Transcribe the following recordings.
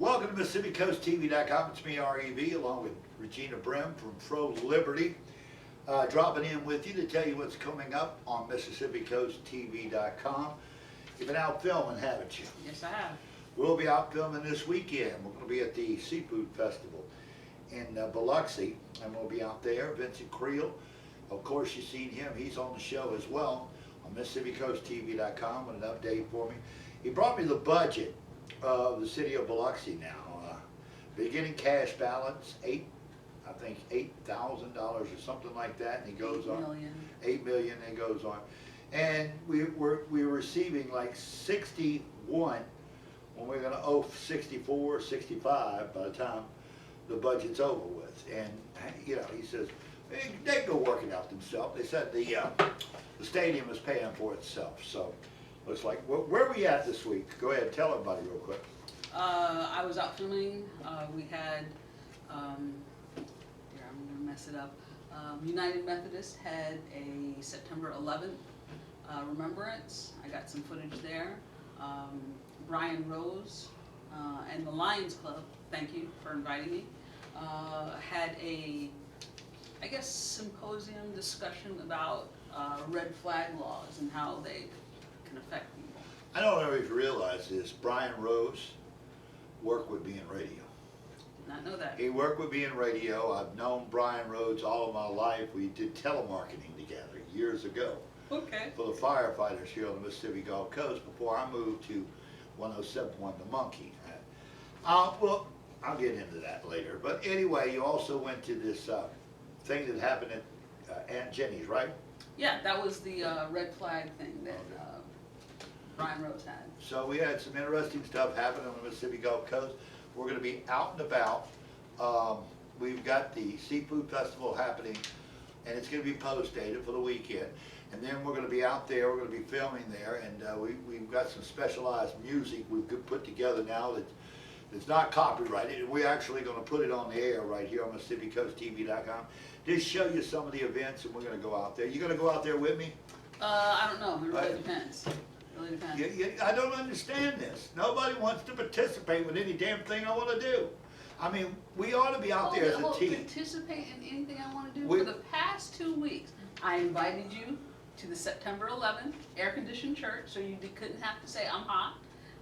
Welcome to MississippiCoastTV.com. It's me, Rev, along with Regina Brim from froLiberty, dropping in with you to tell you what's coming up on MississippiCoastTV.com. You've been out filming, haven't you? Yes, I have. We'll be out filming this weekend. We're going to be at the Seafood Festival in Biloxi, and we'll be out there. Vincent Creel, of course, you've seen him. He's on the show as well on MississippiCoastTV.com with an update for me. He brought me the budget of the city of Biloxi now. Beginning cash balance, $8,000 or something like that, and he goes on. $8 million, and goes on. And we're receiving like 61 when we're going to owe 64, 65 by the time the budget's over with. And you know, he says they go work it out themselves. They said the stadium is paying for itself. So looks like where are we at this week? Go ahead, tell everybody real quick. I was out filming. We had, here I'm gonna mess it up. United Methodist had a September 11th remembrance. I got some footage there. Brian Rose and the Lions Club, thank you for inviting me, had a, I guess, symposium discussion about red flag laws and how they can affect people. I don't know if you realize this, Brian Rose worked with me in radio. Did not know that. He worked with me in radio. I've known Brian Rhodes all of my life. We did telemarketing together years ago. Okay. For the firefighters here on the Mississippi Gulf Coast before I moved to 107.1 The Monkey. Well, I'll get into that later. But anyway, you also went to this thing that happened at Aunt Jenny's, right? Yeah, that was the red flag thing that Brian Rose had. So we had some interesting stuff happen on the Mississippi Gulf Coast. We're going to be out and about. We've got the Seafood Festival happening, and it's going to be post-dated for the weekend. And then we're going to be out there, we're going to be filming there, and we've got some specialized music we've put together now that it's not copyrighted, and we're actually going to put it on the air right here on MississippiCoastTV.com. Just show you some of the events, and we're going to go out there. You going to go out there with me? I don't know. It really depends. Really depends. I don't understand this. Nobody wants to participate with any damn thing I want to do. I mean, we ought to be out there as a team. Participate in anything I want to do? For the past 2 weeks, I invited you to the September 11th air-conditioned church, so you couldn't have to say, I'm hot.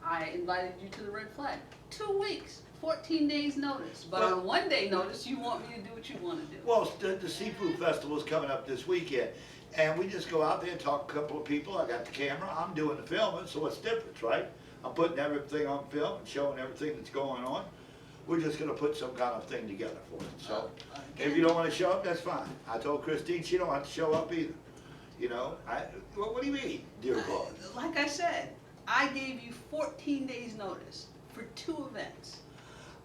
I invited you to the red flag. 2 weeks, 14 days notice. But on 1 day notice, you want me to do what you want to do. Well, the Seafood Festival is coming up this weekend. And we just go out there and talk to a couple of people. I got the camera. I'm doing the filming, so what's the difference, right? I'm putting everything on film and showing everything that's going on. We're just going to put some kind of thing together for it. So if you don't want to show up, that's fine. I told Christine she don't have to show up either. You know, what do you mean, dear God? Like I said, I gave you 14 days notice for 2 events.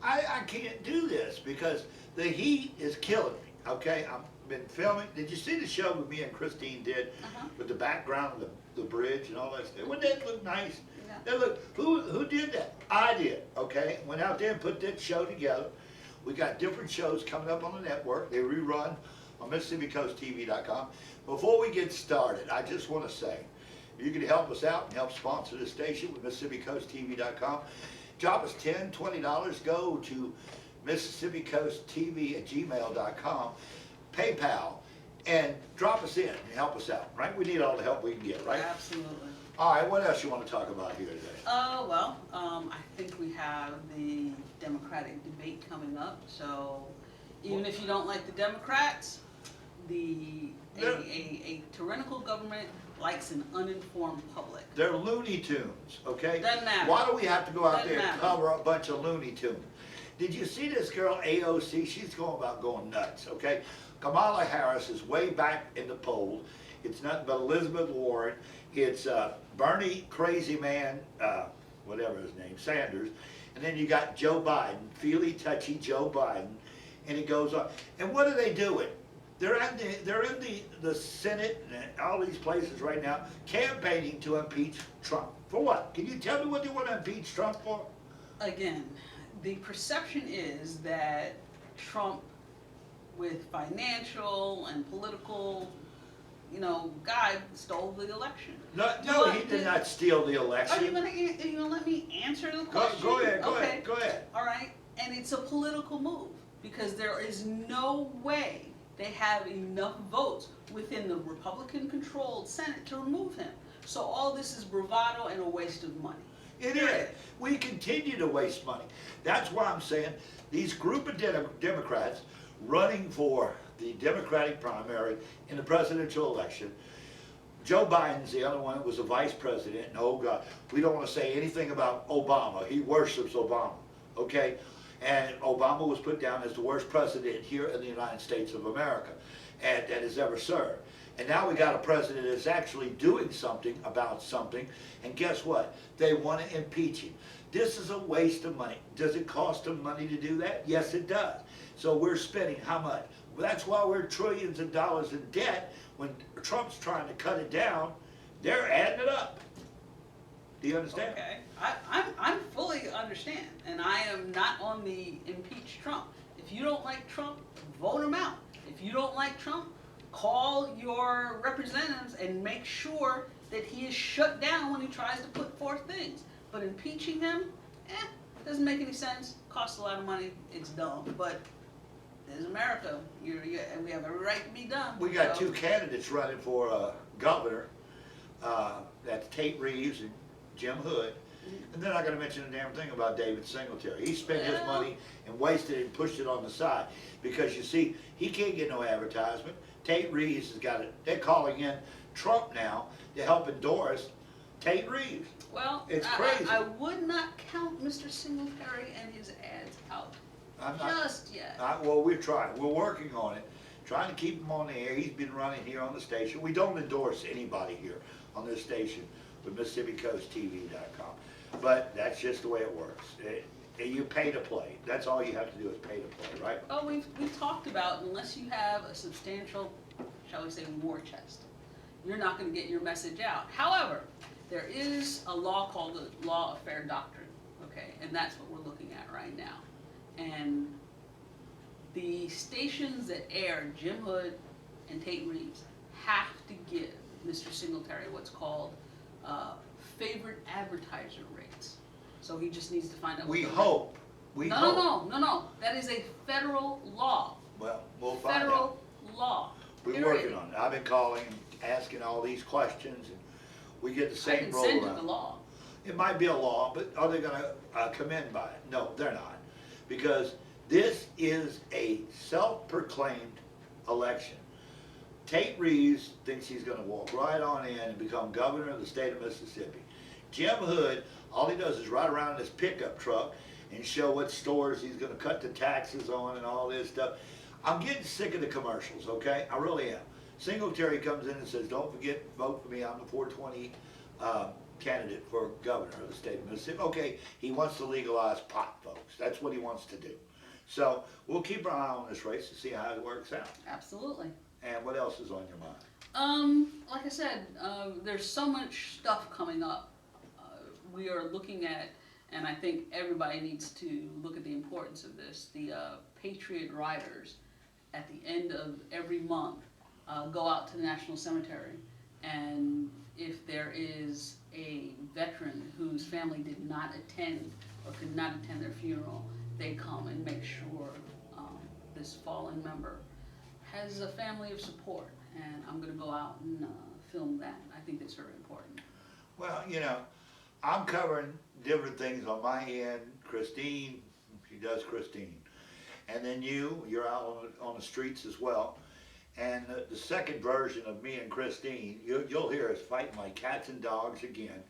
I can't do this because the heat is killing me, okay? I've been filming. Did you see the show with me and Christine did with the background of the bridge and all that stuff? Wouldn't that look nice? Yeah. That look, who did that? I did, okay? Went out there and put that show together. We got different shows coming up on the network. They rerun on MississippiCoastTV.com. Before we get started, I just want to say, you can help us out and help sponsor this station with MississippiCoastTV.com. Drop us $10, $20. Go to MississippiCoastTV@gmail.com. PayPal, and drop us in and help us out, right? We need all the help we can get, right? Absolutely. All right, what else you want to talk about here today? Well, I think we have the Democratic debate coming up, so even if you don't like the Democrats, a tyrannical government likes an uninformed public. They're Looney Tunes, okay? Doesn't matter. Why do we have to go out there and cover a bunch of Looney Tunes? Did you see this girl, AOC? She's going nuts, okay? Kamala Harris is way back in the polls. It's nothing but Elizabeth Warren. It's Bernie Crazy Man, whatever his name, Sanders. And then you got Joe Biden, feely, touchy Joe Biden. And it goes on. And what are they doing? They're in the Senate and all these places right now campaigning to impeach Trump. For what? Can you tell me what they want to impeach Trump for? Again, the perception is that Trump, with financial and political guy stole the election. No, he did not steal the election. Are you gonna let me answer the question? Go ahead, Okay. go ahead. All right, and it's a political move because there is no way they have enough votes within the Republican-controlled Senate to remove him. So all this is bravado and a waste of money. It is. We continue to waste money. That's why I'm saying these group of Democrats running for the Democratic primary in the presidential election. Joe Biden's the other one that was a vice president, and oh God, we don't want to say anything about Obama. He worships Obama, okay? And Obama was put down as the worst president here in the United States of America and that has ever served. And now we got a president that's actually doing something about something, and guess what? They want to impeach him. This is a waste of money. Does it cost them money to do that? Yes, it does. So we're spending how much? Well, that's why we're trillions of dollars in debt. When Trump's trying to cut it down, they're adding it up. Do you understand? Okay, I'm fully understand, and I am not on the impeach Trump. If you don't like Trump, vote him out. If you don't like Trump, call your representatives and make sure that he is shut down when he tries to put forth things. But impeaching him, doesn't make any sense, costs a lot of money, it's dumb, but there's America, we have every right to be dumb. We got two candidates running for governor, that's Tate Reeves and Jim Hood, and they're not going to mention a damn thing about David Singletary. He spent his money and wasted it and pushed it on the side, because you see, he can't get no advertisement. Tate Reeves has got it, they're calling in Trump now to help endorse Tate Reeves. Well, it's crazy. I would not count Mr. Singletary and his ads out just yet. Well, we're trying. We're working on it, trying to keep him on the air. He's been running here on the station. We don't endorse anybody here on this station with MississippiCoastTV.com. But that's just the way it works. You pay to play. That's all you have to do is pay to play, right? Oh, we've talked about, unless you have a substantial, shall we say, war chest, you're not going to get your message out. However, there is a law called the Law of Fair Doctrine, okay, and that's what we're looking at right now. And the stations that air Jim Hood and Tate Reeves have to give Mr. Singletary what's called favorite advertiser rates. So he just needs to find out. We hope. No. That is a federal law. Well, we'll find out. Federal law. We're working on it. I've been calling, asking all these questions, and we get the same roll around. I can send you the law. It might be a law, but are they going to come in by it? No, they're not. Because this is a self-proclaimed election. Tate Reeves thinks he's going to walk right on in and become governor of the state of Mississippi. Jim Hood, all he does is ride around in his pickup truck and show what stores he's going to cut the taxes on and all this stuff. I'm getting sick of the commercials, okay? I really am. Singletary comes in and says, don't forget, vote for me. I'm the 420 candidate for governor of the state of Mississippi. Okay, he wants to legalize pot, folks. That's what he wants to do. So we'll keep our eye on this race to see how it works out. Absolutely. And what else is on your mind? Like I said, there's so much stuff coming up. We are looking at, and I think everybody needs to look at the importance of this, the Patriot Riders at the end of every month go out to the National Cemetery, and if there is a veteran whose family did not attend or could not attend their funeral, they come and make sure this fallen member has a family of support, and I'm going to go out and film that. I think that's very important. Well, you know, I'm covering different things on my end. Christine, she does Christine. And then you're out on the streets as well. And the second version of me and Christine, you'll hear us fighting like cats and dogs again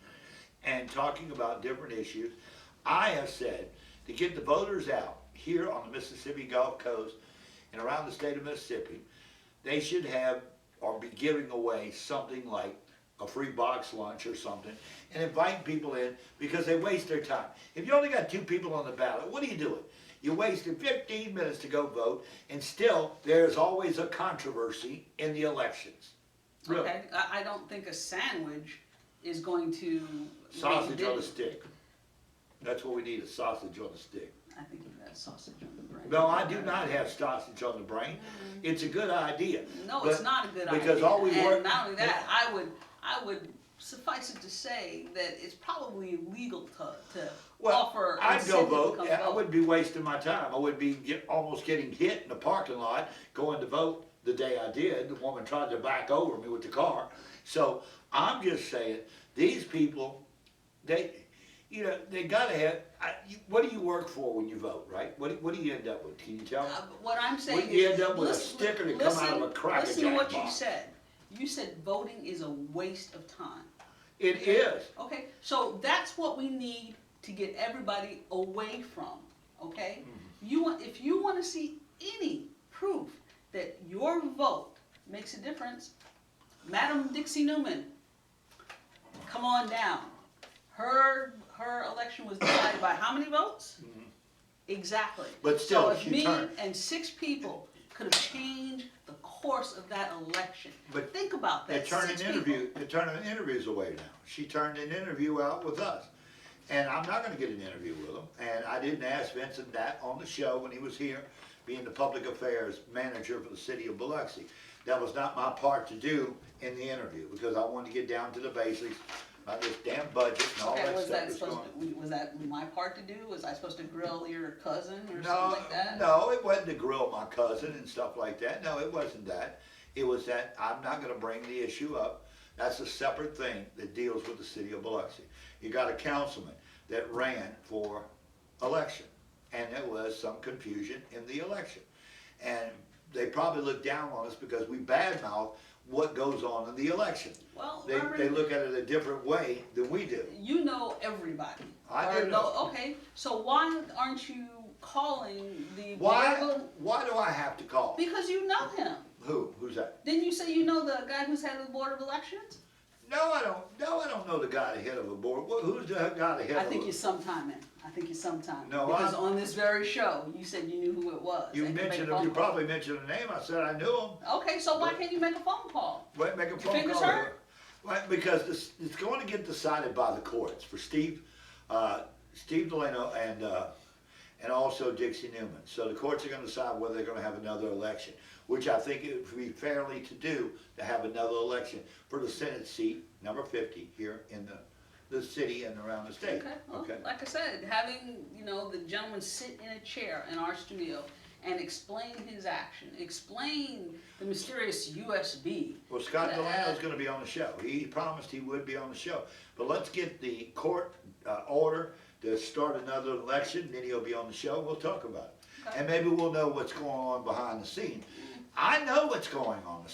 and talking about different issues. I have said to get the voters out here on the Mississippi Gulf Coast and around the state of Mississippi, they should have or be giving away something like a free box lunch or something, and invite people in because they waste their time. If you only got 2 people on the ballot, what are you doing? You wasted 15 minutes to go vote, and still there's always a controversy in the elections. Really. Okay, I don't think a sandwich is going to sausage on a stick. That's what we need, a sausage on a stick. I think you got sausage on the brain. No, I do not have sausage on the brain. It's a good idea. No, but- it's not a good idea. Because all we and work. not only that, I would suffice it to say that it's probably illegal to offer I'd go incentive to vote. come I vote. wouldn't be wasting my time. I would be almost getting hit in the parking lot going to vote the day I did. The woman tried to back over me with the car. So I'm just saying, these people, they gotta have. What do you work for when you vote, right? What do you end up with? Can you tell me? What I'm saying What do you is, end up with a sticker that come out of a Cracker listen to Jack what you box? said. You said voting is a waste of time. It is. Okay, so that's what we need to get everybody away from. Okay, if you want to see any proof that your vote makes a difference, Madam Dixie Newman, come on down. Her election was decided by how many votes? Exactly. But still, so if she me turned- and 6 people could have changed the course of that election. But think about that. They're turning 6 people. interviews away now. She turned an interview out with us. And I'm not gonna get an interview with him. And I didn't ask Vincent that on the show when he was here, being the public affairs manager for the city of Biloxi. That was not my part to do in the interview, because I wanted to get down to the basics, about this damn budget and all Okay, that was stuff that that's supposed going. to, was that my part to do? Was I supposed to grill your cousin or No, something like that? no, it wasn't to grill my cousin and stuff like that. No, it wasn't that. It was that I'm not gonna bring the issue up. That's a separate thing that deals with the city of Biloxi. You got a councilman that ran for election, and there was some confusion in the election. And they probably look down on us because we badmouth what goes on in the election. Well, They Reverend, look at it a different way than we do. you know everybody. I Or do no- know. Okay, so why aren't you calling the Why Board of- why do I have to call? Because you know him. Who's that? Didn't you say you know the guy who's head of the Board of Elections? No, I don't know the guy ahead of a board. Who's the guy ahead I of think a you're sometime in. I think you're sometime. No, Because I'm- on this very show, you said you knew who it was. You and could make a mentioned phone him, you call. probably mentioned a name. I said I knew him. Okay, so why can't you make a phone call? Wait, make a phone fingers call. hurt? Well, because it's going to get decided by the courts for Steve Delano and also Dixie Newman. So the courts are going to decide whether they're going to have another election, which I think it would be fairly to do to have another election for the Senate seat, number 50, here in the city and around the state. Okay, well, Okay. like I said, having, the gentleman sit in a chair in our studio and explain his action, explain the mysterious USB. Well, Scott Delano's going to be on the show. He promised he would be on the show. But let's get the court order to start another election, then he'll be on the show. We'll talk about it. Okay. And maybe we'll know what's going on behind the scenes. I know what's going on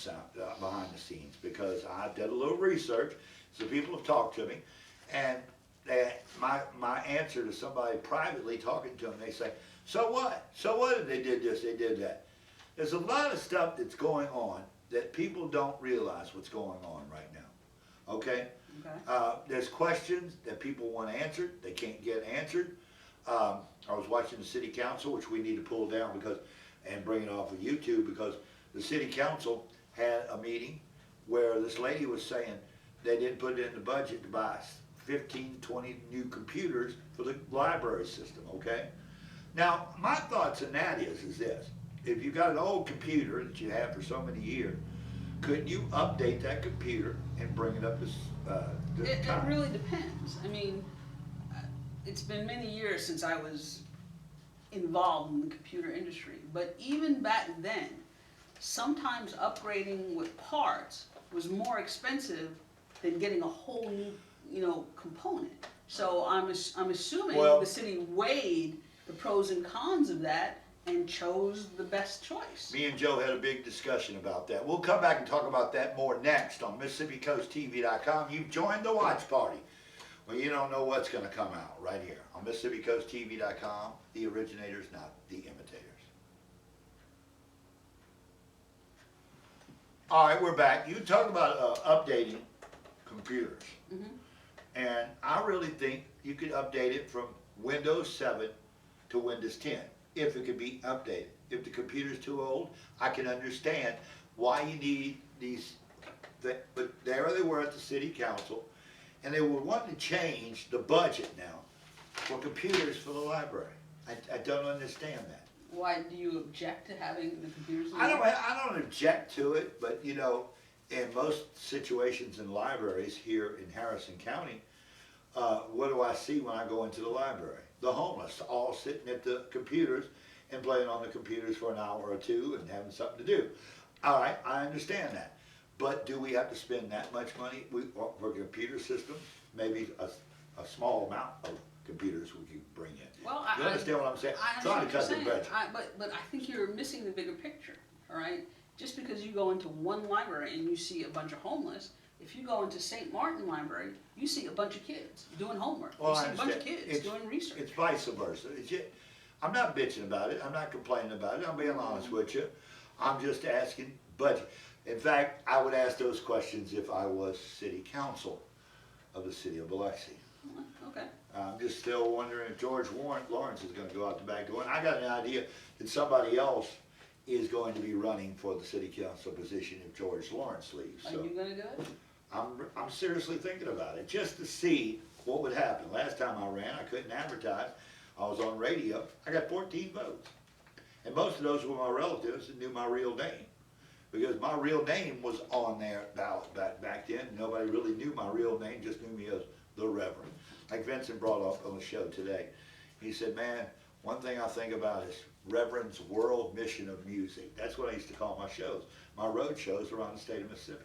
behind the scenes because I did a little research. So people have talked to me. And my answer to somebody privately talking to them, they say, so what? So what if they did this, they did that? There's a lot of stuff that's going on that people don't realize what's going on right now, okay? Okay. There's questions that people want answered, they can't get answered. I was watching the city council, which we need to pull down and bring it off of YouTube, because the city council had a meeting where this lady was saying they didn't put it in the budget to buy 15, 20 new computers for the library system, okay? Now, my thoughts on that is this. If you've got an old computer that you have for so many years, couldn't you update that computer and bring it up to It time? really depends. I mean, it's been many years since I was involved in the computer industry, but even back then, sometimes upgrading with parts was more expensive than getting a whole new, component. So I'm assuming Well- the city weighed the pros and cons of that and chose the best choice. Me and Joe had a big discussion about that. We'll come back and talk about that more next on MississippiCoastTV.com. You've joined the watch party. Well, you don't know what's going to come out right here on MississippiCoastTV.com. The originators, not the imitators. All right, we're back. You talk about updating computers. Mhm. And I really think you could update it from Windows 7 to Windows 10, if it could be updated. If the computer's too old, I can understand why you need these, but there they were at the city council, and they were wanting to change the budget now for computers for the library. I don't understand that. Why, do you object to having the computers? in I there? don't object to it, but you know, in most situations in libraries here in Harrison County, what do I see when I go into the library? The homeless, all sitting at the computers and playing on the computers for an hour or two and having something to do. All right, I understand that. But do we have to spend that much money for a computer system? Maybe a small amount of computers we could bring in. Well, You understand what I'm saying? I Trying to understand cut what the you're saying. budget. But I think you're missing the bigger picture, all right? Just because you go into one library and you see a bunch of homeless, if you go into St. Martin Library, you see a bunch of kids doing homework. Well, You I see a bunch of understand. kids doing research. It's vice versa. I'm not bitching about it. I'm not complaining about it. I'm being honest with you. I'm just asking budget. In fact, I would ask those questions if I was city council of the city of Biloxi. Okay. I'm just still wondering if George Lawrence is going to go out the back door. And I got an idea that somebody else is going to be running for the city council position if George Lawrence leaves. Are So you gonna do it? I'm seriously thinking about it, just to see what would happen. Last time I ran, I couldn't advertise. I was on radio. I got 14 votes. And most of those were my relatives that knew my real name. Because my real name was on their ballot back then. Nobody really knew my real name, just knew me as the Reverend. Like Vincent brought up on the show today. He said, man, one thing I think about is Reverend's world mission of music. That's what I used to call my shows. My road shows around the state of Mississippi.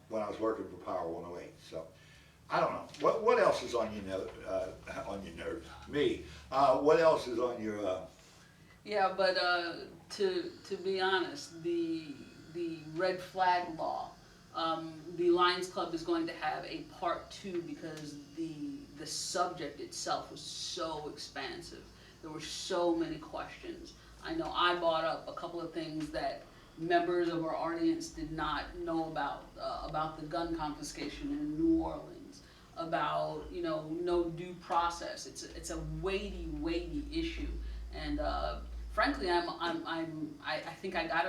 When I was working for Power 108. So, I don't know. What else is on your note? On your nerve? Me. What else is on your? Yeah, but to be honest, the red flag law, the Lions Club is going to have a part 2 because the subject itself was so expansive. There were so many questions. I know I brought up a couple of things that members of our audience did not know about the gun confiscation in New Orleans, about no due process. It's a weighty issue, and frankly, I think I got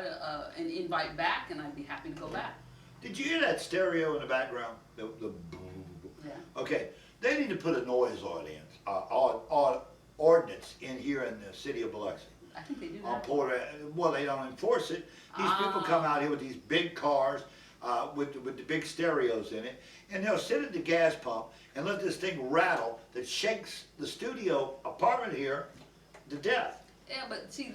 an invite back, and I'd be happy to go back. Did you hear that stereo in the background? The Yeah. Okay, they need to put a noise ordinance in here in the city of Biloxi. I think they do On that. Porter, well, they don't enforce it. These people come out here with these big cars with the big stereos in it, and they'll sit at the gas pump and let this thing rattle that shakes the studio apartment here to death. Yeah, but see,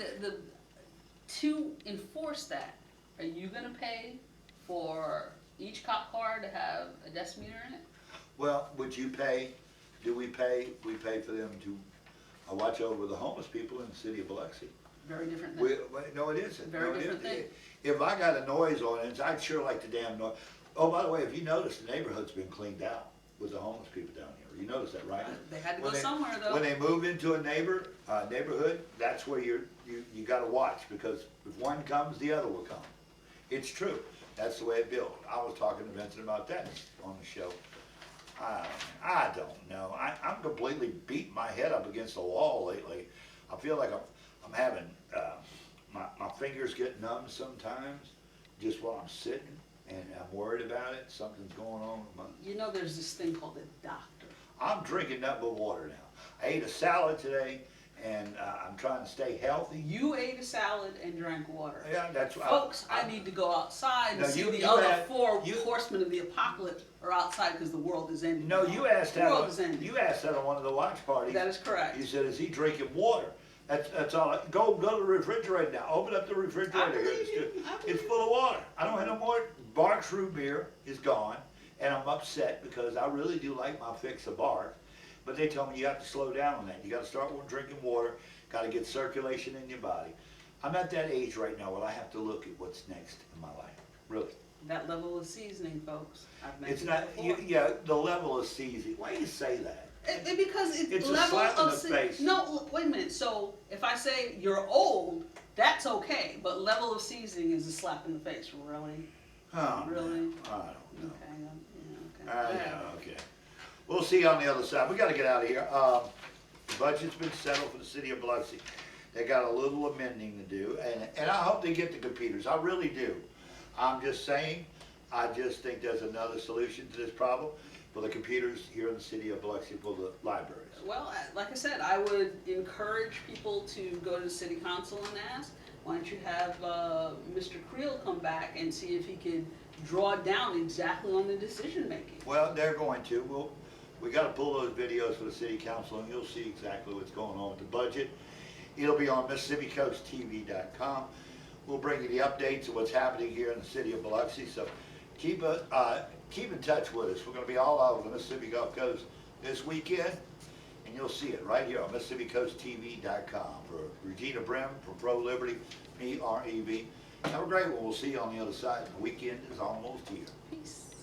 to enforce that, are you gonna pay for each cop car to have a decimeter in it? Well, would you pay? Do we pay? We pay for them to watch over the homeless people in the city of Biloxi. Very different thing. No, it isn't. Very No, it different isn't. thing. If I got a noise ordinance, I'd sure like the damn noise. Oh, by the way, if you notice, the neighborhood's been cleaned out with the homeless people down here. You notice that, right? They had to When go somewhere though. When they move into a neighborhood, that's where you got to watch, because if one comes, the other will come. It's true. That's the way it built. I was talking to Vincent about that on the show. I don't know. I'm completely beating my head up against the wall lately. I feel like I'm having my fingers get numb sometimes, just while I'm sitting, and I'm worried about it. Something's going on with my. There's this thing called a doctor. I'm drinking nothing but water now. I ate a salad today, and I'm trying to stay healthy. You ate a salad and drank water. Yeah, that's right. Folks, I need to go outside and No, see you the other had- 4 you- horsemen of the apocalypse are outside because the world is ending. No, you asked The that. world is ending. You asked that on one of the watch parties. That is correct. You said, "Is he drinking water?" That's all. Go to the refrigerator now. Open up the refrigerator. I believe you. I believe It's full of water. I don't have no more. Barks root beer is gone, and I'm upset because I really do like my fix of Bark. But they tell me you have to slow down on that. You got to start with drinking water. Got to get circulation in your body. I'm at that age right now where I have to look at what's next in my life. Really. That level of seasoning, folks. I've It's mentioned not. that before. Yeah, the level of seasoning. Why do you say that? Because It's a level slap in of the face. No, wait a minute. So if I say you're old, that's okay. But level of seasoning is a slap in the face. Really? Oh, Really? man, I don't know. Okay. Yeah, okay. We'll see you on the other side. We got to get out of here. The budget's been settled for the city of Biloxi. They got a little amending to do, and I hope they get the computers. I really do. I'm just saying, I just think there's another solution to this problem for the computers here in the city of Biloxi for the libraries. Well, like I said, I would encourage people to go to the city council and ask, why don't you have Mr. Creel come back and see if he could draw down exactly on the decision making. Well, they're going to. We got to pull those videos for the city council, and you'll see exactly what's going on with the budget. It'll be on MississippiCoastTV.com. We'll bring you the updates of what's happening here in the city of Biloxi. So keep in touch with us. We're going to be all over the Mississippi Gulf Coast this weekend, and you'll see it right here on MississippiCoastTV.com. For Regina Brim, for froLiberty, me, R-E-V. Have a great one. We'll see you on the other side. The weekend is almost here. Peace.